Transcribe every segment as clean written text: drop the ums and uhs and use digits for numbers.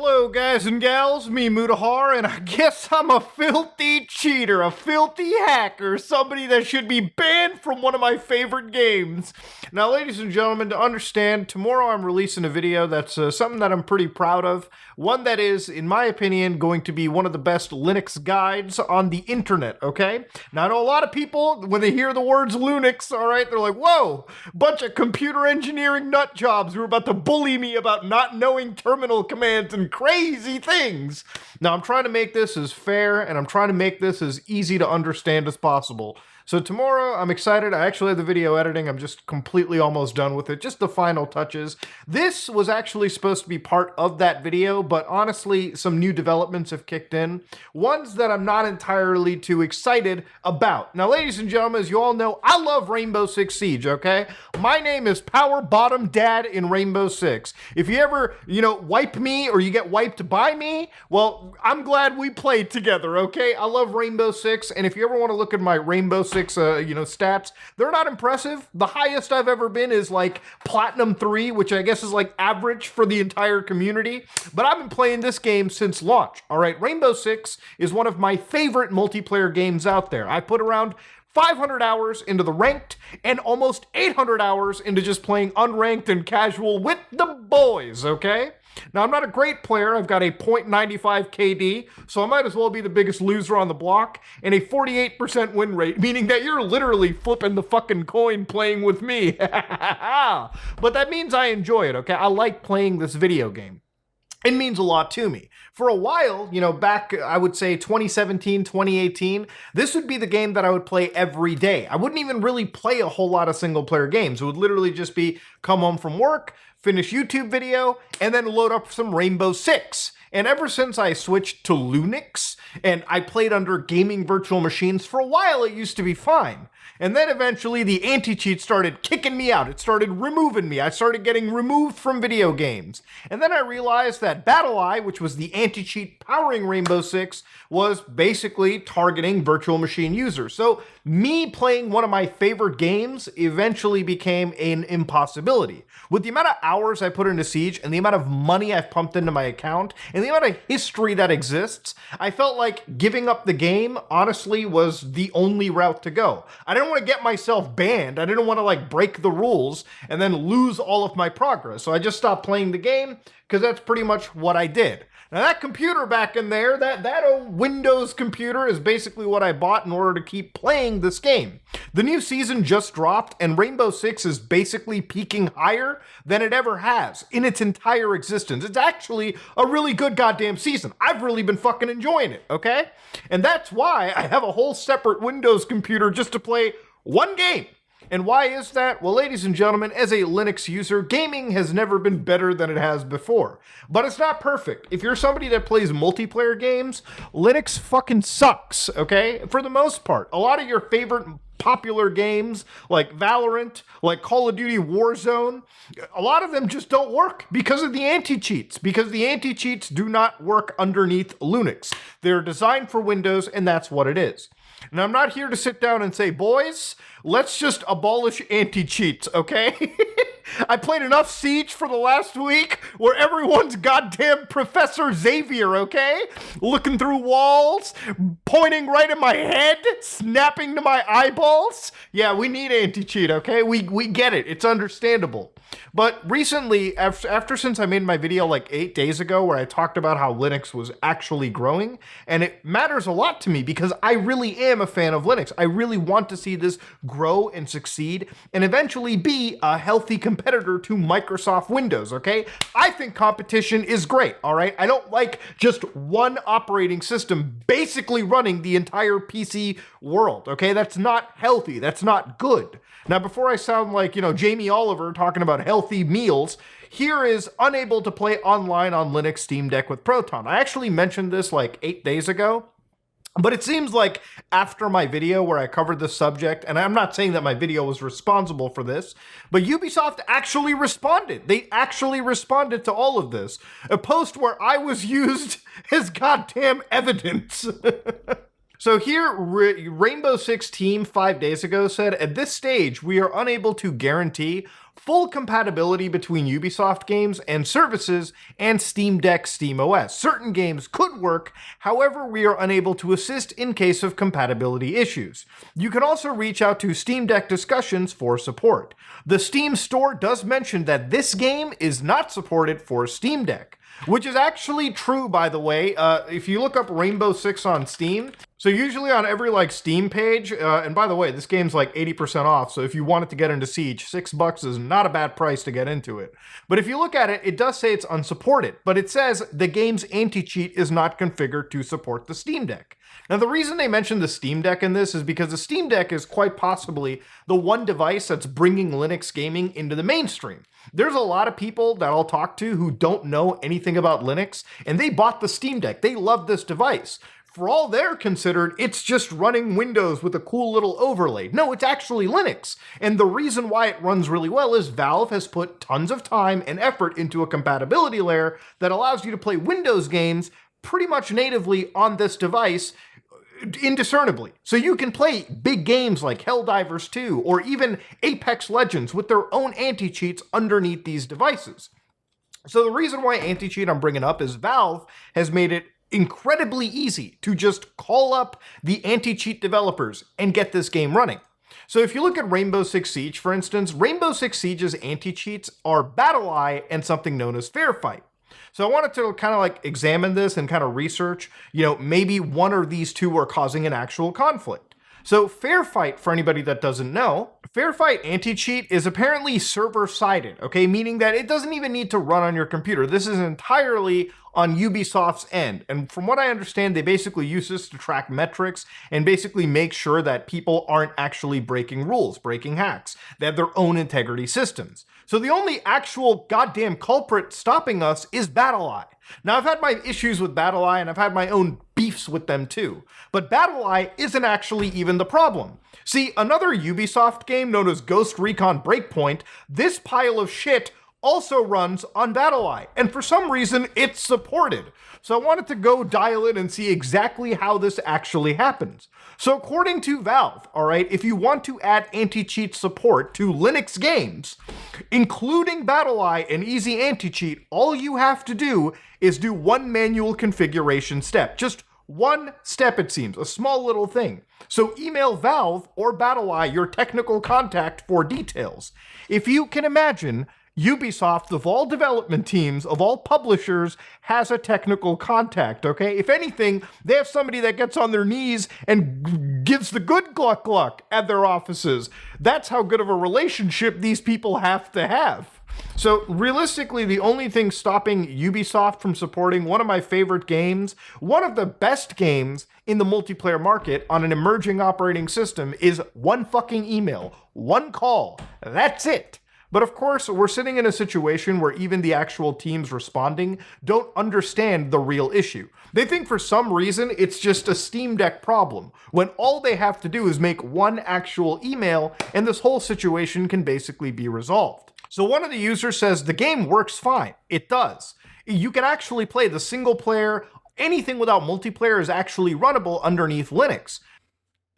Hello guys and gals, me Mutahar, and I guess I'm a filthy cheater, a filthy hacker, somebody that should be banned from one of my favorite games. Now ladies and gentlemen, to understand, tomorrow I'm releasing a video that's something that I'm pretty proud of, one that is, in my opinion, going to be one of the best Linux guides on the internet, okay? Now I know a lot of people, when they hear the words Linux, alright, they're like, whoa, bunch of computer engineering nut jobs who are about to bully me about not knowing terminal commands and crazy things. Now, I'm trying to make this as fair and I'm trying to make this as easy to understand as possible. So tomorrow, I'm excited. I actually have the video editing. I'm just completely almost done with it. Just the final touches. This was actually supposed to be part of that video, but honestly, some new developments have kicked in. Ones that I'm not entirely too excited about. Now, ladies and gentlemen, as you all know, I love Rainbow Six Siege, okay? My name is Power Bottom Dad in Rainbow Six. If you ever, wipe me or you get wiped by me, well, I'm glad we played together, okay? I love Rainbow Six, and if you ever want to look at my Rainbow Six stats, they're not impressive. The highest I've ever been is like Platinum 3, which I guess is like average for the entire community. But I've been playing this game since launch. All right, Rainbow Six is one of my favorite multiplayer games out there. I put around 500 hours into the ranked and almost 800 hours into just playing unranked and casual with the boys, okay? Now, I'm not a great player. I've got a .95 KD, so I might as well be the biggest loser on the block, and a 48% win rate, meaning that you're literally flipping the fucking coin playing with me. But that means I enjoy it, okay? I like playing this video game. It means a lot to me. For a while, back, I would say 2017, 2018, this would be the game that I would play every day. I wouldn't even really play a whole lot of single player games. It would literally just be come home from work, finish YouTube video, and then load up some Rainbow Six. And ever since I switched to Linux and I played under gaming virtual machines, for a while it used to be fine. And then eventually the anti-cheat started kicking me out. It started removing me. I started getting removed from video games. And then I realized that BattlEye, which was the anti-cheat powering Rainbow Six, was basically targeting virtual machine users. So me playing one of my favorite games eventually became an impossibility. With the amount of hours I put into Siege and the amount of money I've pumped into my account and the amount of history that exists, I felt like giving up the game, honestly, was the only route to go. I didn't want to get myself banned. I didn't want to break the rules and then lose all of my progress. So I just stopped playing the game because that's pretty much what I did. Now that computer back in there, that old Windows computer is basically what I bought in order to keep playing this game. The new season just dropped and Rainbow Six is basically peaking higher than it ever has in its entire existence. It's actually a really good goddamn season. I've really been fucking enjoying it, okay? And that's why I have a whole separate Windows computer just to play one game. And why is that? Well, ladies and gentlemen, as a Linux user, gaming has never been better than it has before. But it's not perfect. If you're somebody that plays multiplayer games, Linux fucking sucks, okay? For the most part. A lot of your favorite popular games, like Valorant, like Call of Duty Warzone, a lot of them just don't work because of the anti-cheats, because the anti-cheats do not work underneath Linux. They're designed for Windows, and that's what it is. And I'm not here to sit down and say, boys, let's just abolish anti-cheats, okay? I played enough Siege for the last week where everyone's goddamn Professor Xavier, okay? Looking through walls, pointing right at my head, snapping to my eyeballs. Yeah, we need anti-cheat, okay? We get it. It's understandable. But recently, since I made my video like 8 days ago where I talked about how Linux was actually growing, and it matters a lot to me because I really am a fan of Linux. I really want to see this grow and succeed and eventually be a healthy competitor to Microsoft Windows, okay? I think competition is great, all right? I don't like just one operating system basically running the entire PC world, okay? That's not healthy. That's not good. Now, before I sound like, Jamie Oliver talking about healthy meals, here is unable to play online on Linux Steam Deck with Proton. I actually mentioned this like 8 days ago. But it seems like after my video where I covered this subject, and I'm not saying that my video was responsible for this, but Ubisoft actually responded. They actually responded to all of this. A post where I was used as goddamn evidence. So here, Rainbow Six Team 5 days ago said, at this stage, we are unable to guarantee full compatibility between Ubisoft games and services and Steam Deck SteamOS. Certain games could work, however, we are unable to assist in case of compatibility issues. You can also reach out to Steam Deck Discussions for support. The Steam store does mention that this game is not supported for Steam Deck, which is actually true, by the way. If you look up Rainbow Six on Steam, so usually on every Steam page, and by the way, this game's 80% off, so if you wanted to get into Siege, $6 is not a bad price to get into it. But if you look at it, it does say it's unsupported, but it says the game's anti-cheat is not configured to support the Steam Deck. Now, the reason they mentioned the Steam Deck in this is because the Steam Deck is quite possibly the one device that's bringing Linux gaming into the mainstream. There's a lot of people that I'll talk to who don't know anything about Linux, and they bought the Steam Deck. They love this device. For all they're considered, it's just running Windows with a cool little overlay. No, it's actually Linux. And the reason why it runs really well is Valve has put tons of time and effort into a compatibility layer that allows you to play Windows games pretty much natively on this device indiscernibly. So you can play big games like Helldivers 2 or even Apex Legends with their own anti-cheats underneath these devices. So the reason why anti-cheat I'm bringing up is Valve has made it incredibly easy to just call up the anti-cheat developers and get this game running. So if you look at Rainbow Six Siege, for instance, Rainbow Six Siege's anti-cheats are BattlEye and something known as Fair Fight. So I wanted to kind of examine this and kind of research, maybe one or these two are causing an actual conflict. So Fair Fight, for anybody that doesn't know, Fair Fight anti-cheat is apparently server-sided, okay? Meaning that it doesn't even need to run on your computer. This is entirely on Ubisoft's end. And from what I understand, they basically use this to track metrics and basically make sure that people aren't actually breaking rules, breaking hacks. They have their own integrity systems. So the only actual goddamn culprit stopping us is BattlEye. Now, I've had my issues with BattlEye and I've had my own beefs with them too. But BattlEye isn't actually even the problem. See, another Ubisoft game known as Ghost Recon Breakpoint, this pile of shit also runs on BattlEye, and for some reason, it's supported. So I wanted to go dial in and see exactly how this actually happens. So according to Valve, all right, if you want to add anti-cheat support to Linux games, including BattlEye and Easy Anti-Cheat, all you have to do is do one manual configuration step. Just one step, it seems, a small little thing. So email Valve or BattlEye, your technical contact, for details. If you can imagine, Ubisoft, of all development teams, of all publishers, has a technical contact, okay? If anything, they have somebody that gets on their knees and gives the good gluck at their offices. That's how good of a relationship these people have to have. So realistically, the only thing stopping Ubisoft from supporting one of my favorite games, one of the best games in the multiplayer market on an emerging operating system, is one fucking email, one call. That's it. But of course, we're sitting in a situation where even the actual teams responding don't understand the real issue. They think for some reason it's just a Steam Deck problem, when all they have to do is make one actual email and this whole situation can basically be resolved. So one of the users says the game works fine. It does. You can actually play the single player. Anything without multiplayer is actually runnable underneath Linux.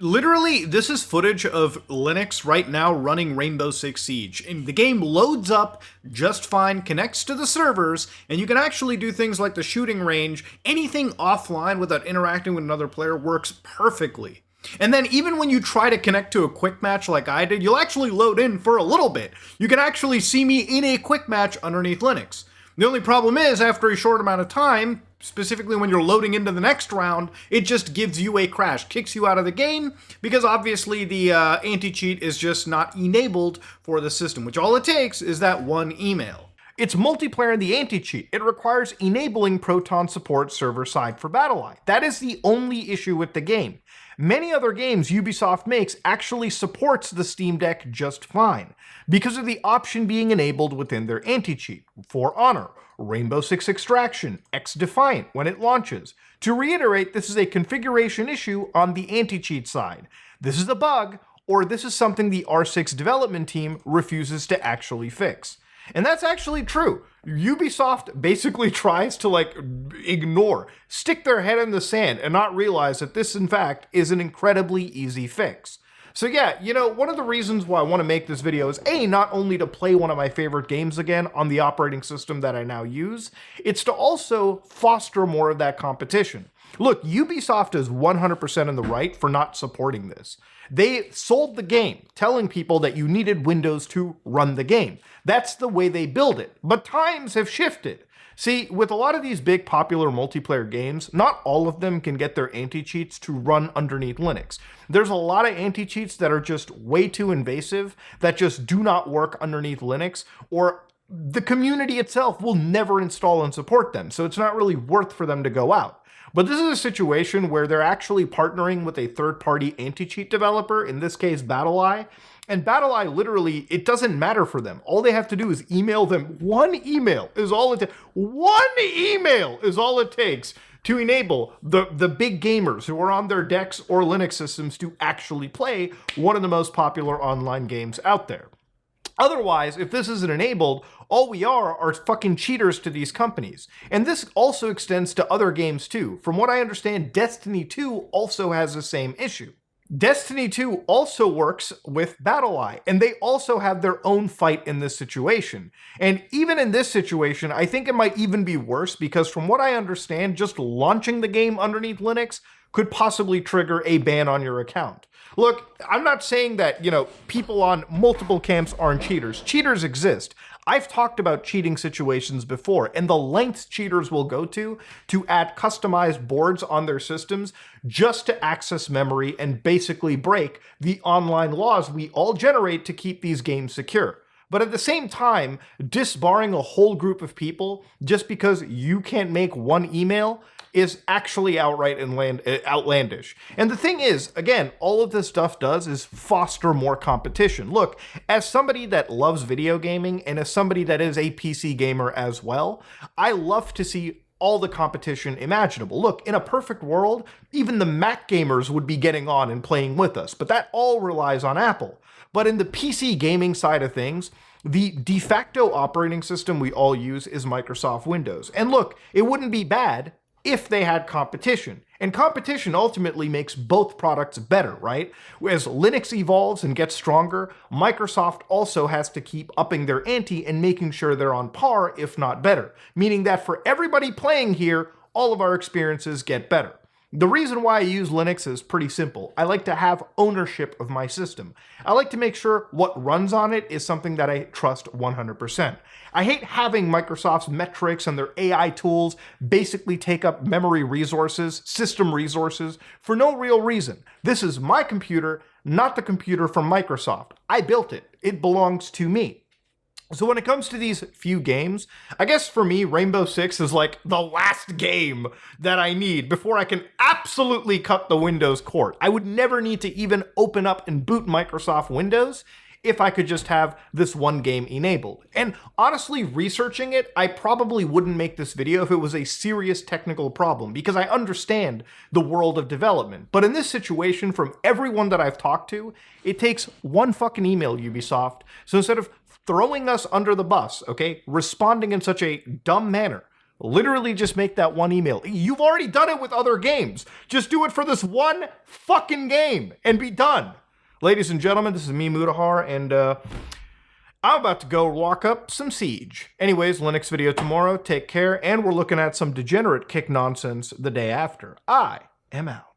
Literally, this is footage of Linux right now running Rainbow Six Siege, and the game loads up just fine, connects to the servers, and you can actually do things like the shooting range. Anything offline without interacting with another player works perfectly. And then even when you try to connect to a quick match like I did, you'll actually load in for a little bit. You can actually see me in a quick match underneath Linux. The only problem is, after a short amount of time, specifically when you're loading into the next round, it just gives you a crash, kicks you out of the game, because obviously the anti-cheat is just not enabled for the system, which all it takes is that one email. It's multiplayer in the anti-cheat. It requires enabling Proton support server-side for BattlEye. That is the only issue with the game. Many other games Ubisoft makes actually supports the Steam Deck just fine, because of the option being enabled within their anti-cheat. For Honor, Rainbow Six Extraction, XDefiant when it launches. To reiterate, this is a configuration issue on the anti-cheat side. This is a bug, or this is something the R6 development team refuses to actually fix. And that's actually true. Ubisoft basically tries to stick their head in the sand and not realize that this, in fact, is an incredibly easy fix. So yeah, one of the reasons why I want to make this video is not only to play one of my favorite games again on the operating system that I now use, it's to also foster more of that competition. Look, Ubisoft is 100% in the right for not supporting this. They sold the game, telling people that you needed Windows to run the game. That's the way they build it. But times have shifted. See, with a lot of these big popular multiplayer games, not all of them can get their anti-cheats to run underneath Linux. There's a lot of anti-cheats that are just way too invasive, that just do not work underneath Linux, or the community itself will never install and support them, so it's not really worth for them to go out. But this is a situation where they're actually partnering with a third-party anti-cheat developer, in this case BattlEye, and BattlEye literally, it doesn't matter for them. All they have to do is email them. One email is all it takes. One email is all it takes to enable the big gamers who are on their DeX or Linux systems to actually play one of the most popular online games out there. Otherwise, if this isn't enabled, all we are fucking cheaters to these companies. And this also extends to other games too. From what I understand, Destiny 2 also has the same issue. Destiny 2 also works with BattlEye, and they also have their own fight in this situation. And even in this situation, I think it might even be worse because from what I understand, just launching the game underneath Linux could possibly trigger a ban on your account. Look, I'm not saying that, people on multiple camps aren't cheaters. Cheaters exist. I've talked about cheating situations before, and the lengths cheaters will go to add customized boards on their systems just to access memory and basically break the online laws we all generate to keep these games secure. But at the same time, disbarring a whole group of people just because you can't make one email is actually outright outlandish. And the thing is, again, all of this stuff does is foster more competition. Look, as somebody that loves video gaming and as somebody that is a PC gamer as well, I love to see all the competition imaginable. Look, in a perfect world, even the Mac gamers would be getting on and playing with us, but that all relies on Apple. But in the PC gaming side of things, the de facto operating system we all use is Microsoft Windows. And look, it wouldn't be bad if they had competition. And competition ultimately makes both products better, right? As Linux evolves and gets stronger, Microsoft also has to keep upping their ante and making sure they're on par, if not better. Meaning that for everybody playing here, all of our experiences get better. The reason why I use Linux is pretty simple. I like to have ownership of my system. I like to make sure what runs on it is something that I trust 100%. I hate having Microsoft's metrics and their AI tools basically take up memory resources, system resources, for no real reason. This is my computer, not the computer from Microsoft. I built it. It belongs to me. So when it comes to these few games, I guess for me, Rainbow Six is like the last game that I need before I can absolutely cut the Windows cord. I would never need to even open up and boot Microsoft Windows if I could just have this one game enabled. And honestly, researching it, I probably wouldn't make this video if it was a serious technical problem, because I understand the world of development. But in this situation, from everyone that I've talked to, it takes one fucking email, Ubisoft. So instead of throwing us under the bus, okay, responding in such a dumb manner, literally just make that one email. You've already done it with other games. Just do it for this one fucking game and be done. Ladies and gentlemen, this is me, Mutahar, and I'm about to go lock up some Siege. Anyways, Linux video tomorrow. Take care, and we're looking at some degenerate kick nonsense the day after. I am out.